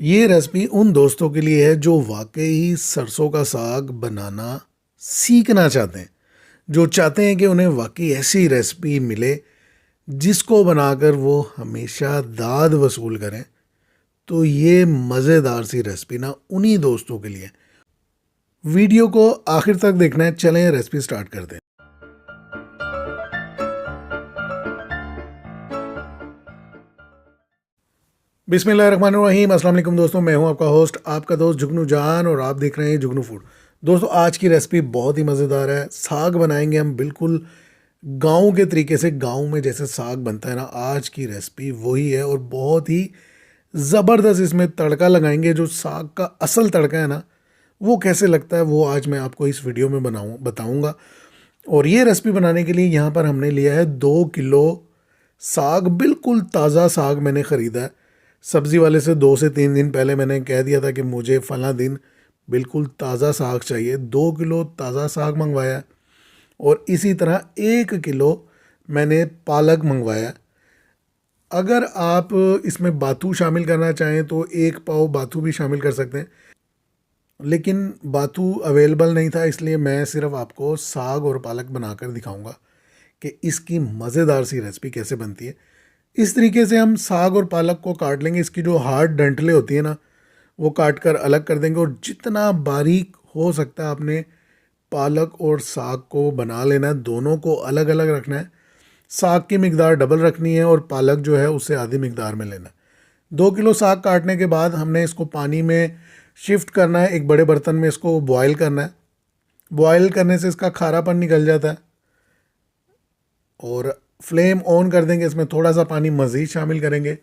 ये रेसिपी उन दोस्तों के लिए है जो वाकई सरसों का साग बनाना सीखना चाहते हैं, जो चाहते हैं कि उन्हें वाकई ऐसी रेसिपी मिले जिसको बनाकर वो हमेशा दाद वसूल करें। तो ये मज़ेदार सी रेसिपी ना उन्हीं दोस्तों के लिए है। वीडियो को आखिर तक देखना है। चलें रेसिपी स्टार्ट करते हैं। बिस्मिल्लाहिर्रहमानिर्रहीम। अस्सलाम वालेकुम दोस्तों, मैं हूं आपका होस्ट, आपका दोस्त जुगनू जान, और आप देख रहे हैं जुगनू फूड। दोस्तों, आज की रेसिपी बहुत ही मज़ेदार है। साग बनाएंगे हम बिल्कुल गाँव के तरीके से। गाँव में जैसे साग बनता है ना, आज की रेसिपी वही है। और बहुत ही ज़बरदस्त इसमें तड़का लगाएंगे। जो साग का असल तड़का है ना, वो कैसे लगता है वो आज मैं आपको इस वीडियो में बताऊँगा। और ये रेसिपी बनाने के लिए यहाँ पर हमने लिया है 2 किलो साग। बिल्कुल ताज़ा साग मैंने ख़रीदा है। सब्ज़ी वाले से 2 से 3 दिन पहले मैंने कह दिया था कि मुझे फ़लाँ दिन बिल्कुल ताज़ा साग चाहिए। 2 किलो ताज़ा साग मंगवाया है। और इसी तरह 1 किलो मैंने पालक मंगवाया है। अगर आप इसमें बाथू शामिल करना चाहें तो 1 पाव बाथू भी शामिल कर सकते हैं, लेकिन बाथू अवेलेबल नहीं था, इसलिए मैं सिर्फ आपको साग और पालक बनाकर दिखाऊंगा कि इसकी मज़ेदार सी रेसिपी कैसे बनती है। इस तरीके से हम साग और पालक को काट लेंगे। इसकी जो हार्ड डंठलें होती है ना, वो काट कर अलग कर देंगे। और जितना बारीक हो सकता है आपने पालक और साग को बना लेना है। दोनों को अलग अलग रखना है। साग की मिकदार डबल रखनी है और पालक जो है उससे आधी मिकदार में लेना है। 2 किलो साग काटने के बाद हमने इसको पानी में शिफ्ट करना है। एक बड़े बर्तन में इसको बॉयल करना है। बॉयल करने से इसका खारापन निकल जाता है। और फ्लेम ऑन कर देंगे। इसमें थोड़ा सा पानी मज़ीद शामिल करेंगे।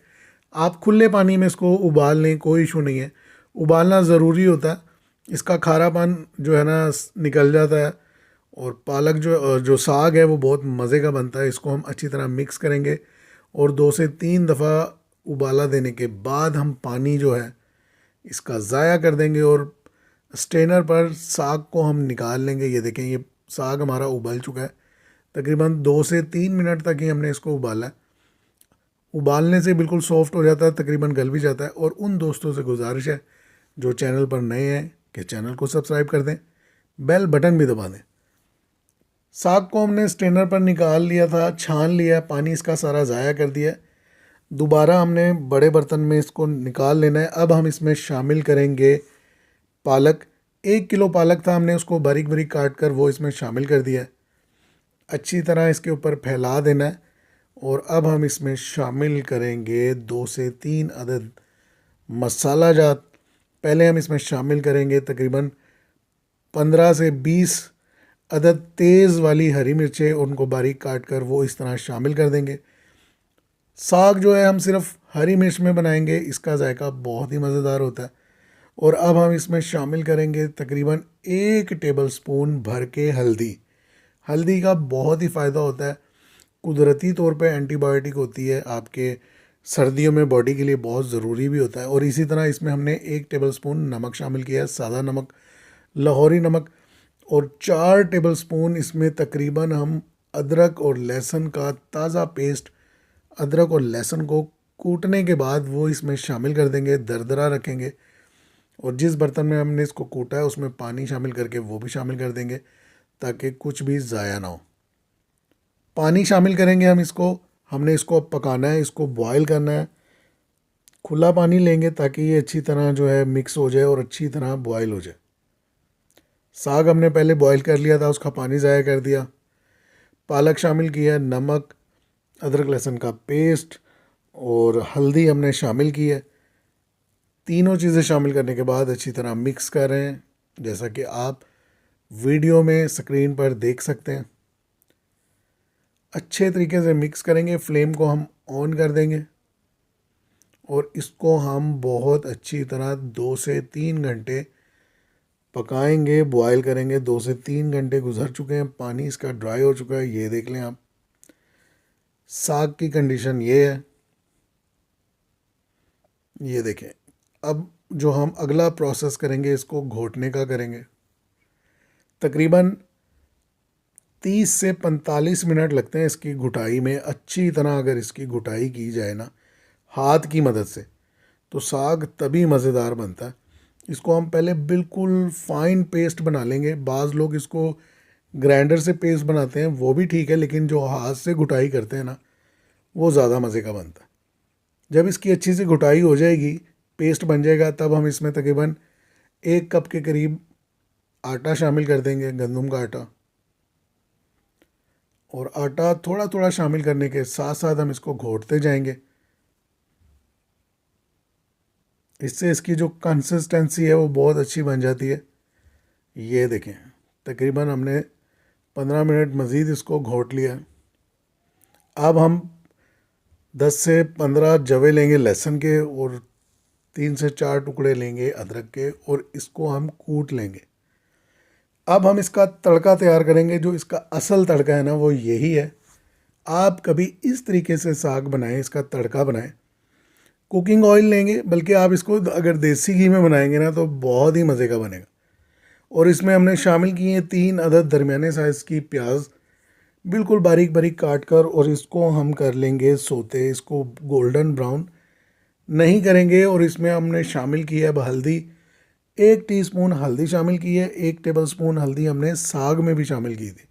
आप खुले पानी में इसको उबाल लें, कोई इशू नहीं है। उबालना ज़रूरी होता है, इसका खारापन जो है ना निकल जाता है। और पालक जो साग है वो बहुत मज़े का बनता है। इसको हम अच्छी तरह मिक्स करेंगे और 2 से 3 दफ़ा उबाला देने के बाद हम पानी जो है इसका ज़ाया कर देंगे और स्ट्रेनर पर साग को हम निकाल लेंगे। ये देखें, ये साग हमारा उबल चुका है। तकरीबन 2 से 3 मिनट तक ही हमने इसको उबाला है। उबालने से बिल्कुल सॉफ्ट हो जाता है, तकरीबन गल भी जाता है। और उन दोस्तों से गुजारिश है जो चैनल पर नए हैं कि चैनल को सब्सक्राइब कर दें, बेल बटन भी दबा दें। साग को हमने स्ट्रेनर पर निकाल लिया था, छान लिया, पानी इसका सारा ज़ाया कर दिया। दोबारा हमने बड़े बर्तन में इसको निकाल लेना है। अब हम इसमें शामिल करेंगे पालक। 1 किलो पालक था, हमने उसको बारीक बारीक काट कर वो इसमें शामिल कर दिया है। अच्छी तरह इसके ऊपर फैला देना है। और अब हम इसमें शामिल करेंगे 2 से 3 अदद मसाला जात। पहले हम इसमें शामिल करेंगे तकरीबन 15 से 20 अदद तेज़ वाली हरी मिर्चें। उनको बारीक काट कर वो इस तरह शामिल कर देंगे। साग जो है हम सिर्फ हरी मिर्च में बनाएंगे, इसका जायका बहुत ही मज़ेदार होता है। और अब हम इसमें शामिल करेंगे तकरीबन 1 टेबल स्पून भर के हल्दी। हल्दी का बहुत ही फ़ायदा होता है, कुदरती तौर पे एंटीबायोटिक होती है, आपके सर्दियों में बॉडी के लिए बहुत ज़रूरी भी होता है। और इसी तरह इसमें हमने 1 टेबल स्पून नमक शामिल किया है, सादा नमक, लाहौरी नमक। और 4 टेबल स्पून इसमें तकरीबन हम अदरक और लहसुन का ताज़ा पेस्ट, अदरक और लहसुन को कूटने के बाद वो इसमें शामिल कर देंगे, दरदरा रखेंगे। और जिस बर्तन में हमने इसको कूटा है उसमें पानी शामिल करके वो भी शामिल कर देंगे ताकि कुछ भी ज़ाया ना हो। पानी शामिल करेंगे हम इसको। हमने इसको अब पकाना है, इसको बॉयल करना है। खुला पानी लेंगे ताकि ये अच्छी तरह जो है मिक्स हो जाए और अच्छी तरह बॉयल हो जाए। साग हमने पहले बॉयल कर लिया था, उसका पानी ज़ाया कर दिया। पालक शामिल किया, नमक, अदरक लहसुन का पेस्ट और हल्दी हमने शामिल की है। तीनों चीज़ें शामिल करने के बाद अच्छी तरह मिक्स करें, जैसा कि आप वीडियो में स्क्रीन पर देख सकते हैं। अच्छे तरीके से मिक्स करेंगे। फ्लेम को हम ऑन कर देंगे और इसको हम बहुत अच्छी तरह 2 से 3 घंटे पकाएंगे, बॉयल करेंगे। 2 से 3 घंटे गुजर चुके हैं, पानी इसका ड्राई हो चुका है। ये देख लें आप, साग की कंडीशन ये है। ये देखें। अब जो हम अगला प्रोसेस करेंगे, इसको घोटने का करेंगे। तकरीबन 30 से 45 मिनट लगते हैं इसकी घुटाई में। अच्छी तरह अगर इसकी घुटाई की जाए ना हाथ की मदद से, तो साग तभी मज़ेदार बनता है। इसको हम पहले बिल्कुल फाइन पेस्ट बना लेंगे। बाज़ लोग इसको ग्राइंडर से पेस्ट बनाते हैं, वो भी ठीक है, लेकिन जो हाथ से घुटाई करते हैं ना, वो ज़्यादा मज़े का बनता है। जब इसकी अच्छी सी घुटाई हो जाएगी, पेस्ट बन जाएगा, तब हम इसमें तकरीबन 1 कप के करीब आटा शामिल कर देंगे, गंदम का आटा। और आटा थोड़ा थोड़ा शामिल करने के साथ साथ हम इसको घोटते जाएंगे। इससे इसकी जो कंसिस्टेंसी है वो बहुत अच्छी बन जाती है। ये देखें, तकरीबन हमने 15 मिनट मज़ीद इसको घोट लिया। अब हम 10 से 15 जवे लेंगे लहसुन के, और 3 से 4 टुकड़े लेंगे अदरक के, और इसको हम कूट लेंगे। अब हम इसका तड़का तैयार करेंगे। जो इसका असल तड़का है ना, वो यही है। आप कभी इस तरीके से साग बनाएं, इसका तड़का बनाएं। कुकिंग ऑयल लेंगे, बल्कि आप इसको अगर देसी घी में बनाएंगे ना, तो बहुत ही मज़े का बनेगा। और इसमें हमने शामिल किए हैं 3 अदद दरमियाने साइज़ की प्याज, बिल्कुल बारीक बारीक काट कर, और इसको हम कर लेंगे सोते। इसको गोल्डन ब्राउन नहीं करेंगे। और इसमें हमने शामिल किया है अब हल्दी। 1 टीस्पून हल्दी शामिल की है। 1 टेबलस्पून हल्दी हमने साग में भी शामिल की थी।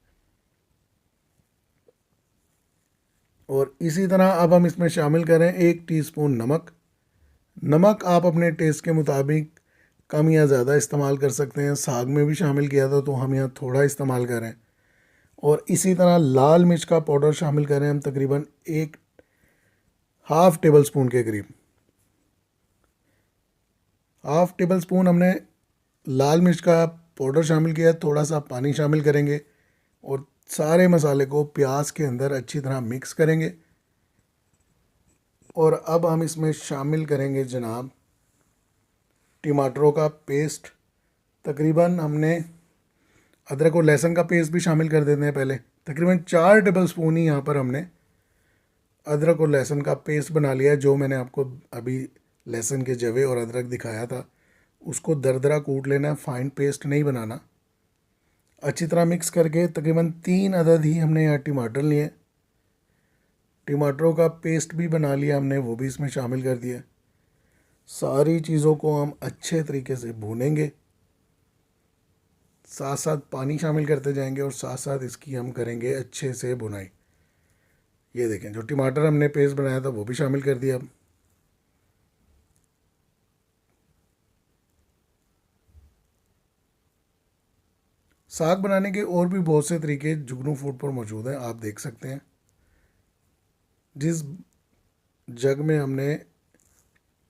और इसी तरह अब हम इसमें शामिल करें 1 टीस्पून नमक। नमक आप अपने टेस्ट के मुताबिक कम या ज़्यादा इस्तेमाल कर सकते हैं। साग में भी शामिल किया था, तो हम यहाँ थोड़ा इस्तेमाल करें। और इसी तरह लाल मिर्च का पाउडर शामिल करें हम, तकरीबन 1/2 टेबल स्पून के करीब। 1/2 टेबल स्पून हमने लाल मिर्च का पाउडर शामिल किया। थोड़ा सा पानी शामिल करेंगे और सारे मसाले को प्याज के अंदर अच्छी तरह मिक्स करेंगे। और अब हम इसमें शामिल करेंगे जनाब टमाटरों का पेस्ट। तकरीबन हमने अदरक और लहसुन का पेस्ट भी शामिल कर देते हैं पहले। तकरीबन 4 टेबल स्पून ही यहाँ पर हमने अदरक और लहसुन का पेस्ट बना लिया है। जो मैंने आपको अभी लहसुन के जवे और अदरक दिखाया था, उसको दरदरा कूट लेना है, फाइन पेस्ट नहीं बनाना। अच्छी तरह मिक्स करके तकरीबन 3 अदद ही हमने यहाँ टमाटर लिए। टमाटरों का पेस्ट भी बना लिया हमने, वो भी इसमें शामिल कर दिया। सारी चीज़ों को हम अच्छे तरीके से भूनेंगे, साथ साथ पानी शामिल करते जाएंगे, और साथ साथ इसकी हम करेंगे अच्छे से भुनाई। ये देखें, जो टमाटर हमने पेस्ट बनाया था वो भी शामिल कर दिया। अब साग बनाने के और भी बहुत से तरीके जुगनू फूड पर मौजूद हैं, आप देख सकते हैं। जिस जग में हमने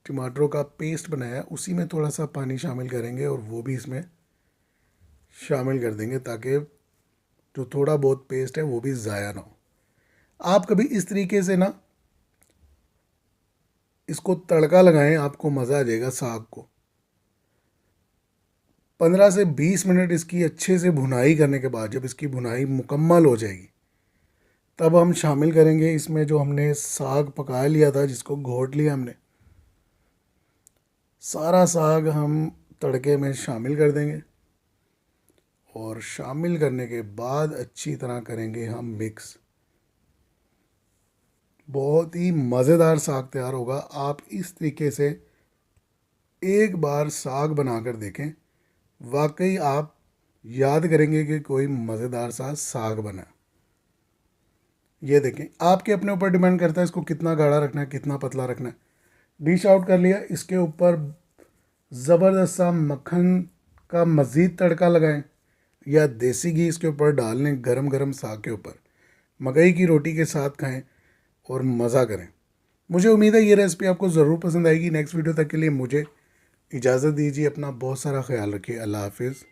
टमाटरों का पेस्ट बनाया, उसी में थोड़ा सा पानी शामिल करेंगे और वो भी इसमें शामिल कर देंगे, ताकि जो थोड़ा बहुत पेस्ट है वो भी ज़ाया ना हो। आप कभी इस तरीके से ना इसको तड़का लगाएं, आपको मज़ा आ जाएगा साग को। 15 से 20 मिनट इसकी अच्छे से भुनाई करने के बाद, जब इसकी भुनाई मुकम्मल हो जाएगी, तब हम शामिल करेंगे इसमें जो हमने साग पका लिया था, जिसको घोट लिया हमने। सारा साग हम तड़के में शामिल कर देंगे, और शामिल करने के बाद अच्छी तरह करेंगे हम मिक्स। बहुत ही मज़ेदार साग तैयार होगा। आप इस तरीके से एक बार साग बनाकर देखें, वाकई आप याद करेंगे कि कोई मज़ेदार सा साग बना। ये देखें, आपके अपने ऊपर डिपेंड करता है इसको कितना गाढ़ा रखना है, कितना पतला रखना है। डिश आउट कर लिया, इसके ऊपर ज़बरदस्त सा मक्खन का मज़ीद तड़का लगाएं, या देसी घी इसके ऊपर डाल लें गरम गरम साग के ऊपर, मकई की रोटी के साथ खाएं और मज़ा करें। मुझे उम्मीद है ये रेसिपी आपको ज़रूर पसंद आएगी। नेक्स्ट वीडियो तक के लिए मुझे इजाज़त दीजिए। अपना बहुत सारा ख्याल रखिए। अल्लाह हाफिज़।